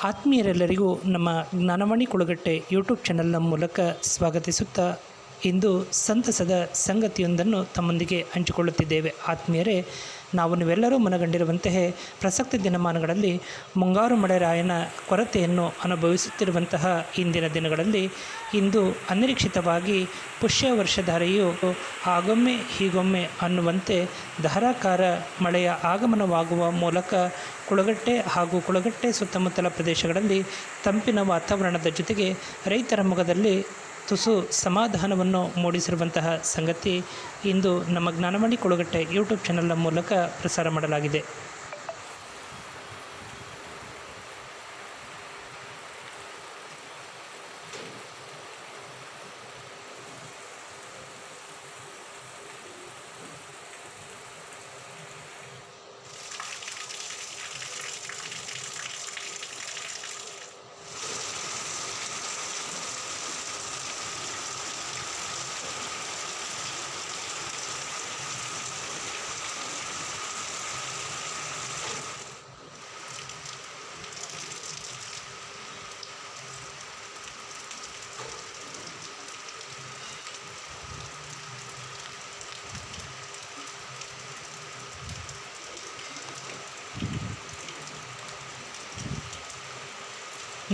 ಆತ್ಮೀಯರೆಲ್ಲರಿಗೂ ನಮ್ಮ ಜ್ಞಾನವಾಣಿ ಕುಳಗಟ್ಟೆ ಯೂಟ್ಯೂಬ್ ಚಾನಲ್ನ ಮೂಲಕ ಸ್ವಾಗತಿಸುತ್ತಾ ಇಂದು ಸಂತಸದ ಸಂಗತಿಯೊಂದನ್ನು ತಮ್ಮೊಂದಿಗೆ ಹಂಚಿಕೊಳ್ಳುತ್ತಿದ್ದೇವೆ. ಆತ್ಮೀಯರೇ, ನಾವು ನೀವೆಲ್ಲರೂ ಮನಗಂಡಿರುವಂತಹ ಪ್ರಸಕ್ತ ದಿನಮಾನಗಳಲ್ಲಿ ಮುಂಗಾರು ಮಳೆ ರಾಯನ ಕೊರತೆಯನ್ನು ಅನುಭವಿಸುತ್ತಿರುವಂತಹ ಇಂದಿನ ದಿನಗಳಲ್ಲಿ ಇಂದು ಅನಿರೀಕ್ಷಿತವಾಗಿ ಪುಷ್ಯ ವರ್ಷಧಾರೆಯು ಆಗೊಮ್ಮೆ ಹೀಗೊಮ್ಮೆ ಅನ್ನುವಂತೆ ಧಾರಾಕಾರ ಮಳೆಯ ಆಗಮನವಾಗುವ ಮೂಲಕ ಕುಳಗಟ್ಟೆ ಹಾಗೂ ಕುಳಗಟ್ಟೆ ಸುತ್ತಮುತ್ತಲ ಪ್ರದೇಶಗಳಲ್ಲಿ ತಂಪಿನ ವಾತಾವರಣದ ಜೊತೆಗೆ ರೈತರ ಮೊಗದಲ್ಲಿ ತುಸು ಸಮಾಧಾನವನ್ನು ಮೂಡಿಸಿರುವಂತಹ ಸಂಗತಿ ಇಂದು ನಮ್ಮ ಜ್ಞಾನವಾಣಿ ಕುಳಗಟ್ಟೆ ಯೂಟ್ಯೂಬ್ ಚಾನಲ್ನ ಮೂಲಕ ಪ್ರಸಾರ ಮಾಡಲಾಗಿದೆ.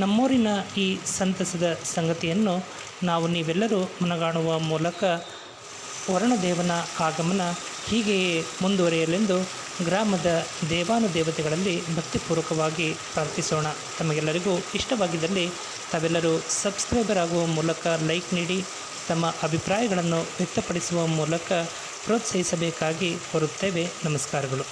ನಮ್ಮೂರಿನ ಈ ಸಂತಸದ ಸಂಗತಿಯನ್ನು ನಾವು ನೀವೆಲ್ಲರೂ ಮನಗಾಣುವ ಮೂಲಕ ವರುಣದೇವನ ಆಗಮನ ಹೀಗೆಯೇ ಮುಂದುವರಿಯಲೆಂದು ಗ್ರಾಮದ ದೇವಾನುದೇವತೆಗಳಲ್ಲಿ ಭಕ್ತಿಪೂರ್ವಕವಾಗಿ ಪ್ರಾರ್ಥಿಸೋಣ. ತಮಗೆಲ್ಲರಿಗೂ ಇಷ್ಟವಾಗಿದ್ದಲ್ಲಿ ತಾವೆಲ್ಲರೂ ಸಬ್ಸ್ಕ್ರೈಬರ್ ಆಗುವ ಮೂಲಕ ಲೈಕ್ ನೀಡಿ ತಮ್ಮ ಅಭಿಪ್ರಾಯಗಳನ್ನು ವ್ಯಕ್ತಪಡಿಸುವ ಮೂಲಕ ಪ್ರೋತ್ಸಾಹಿಸಬೇಕಾಗಿ ಕೋರುತ್ತೇವೆ. ನಮಸ್ಕಾರಗಳು.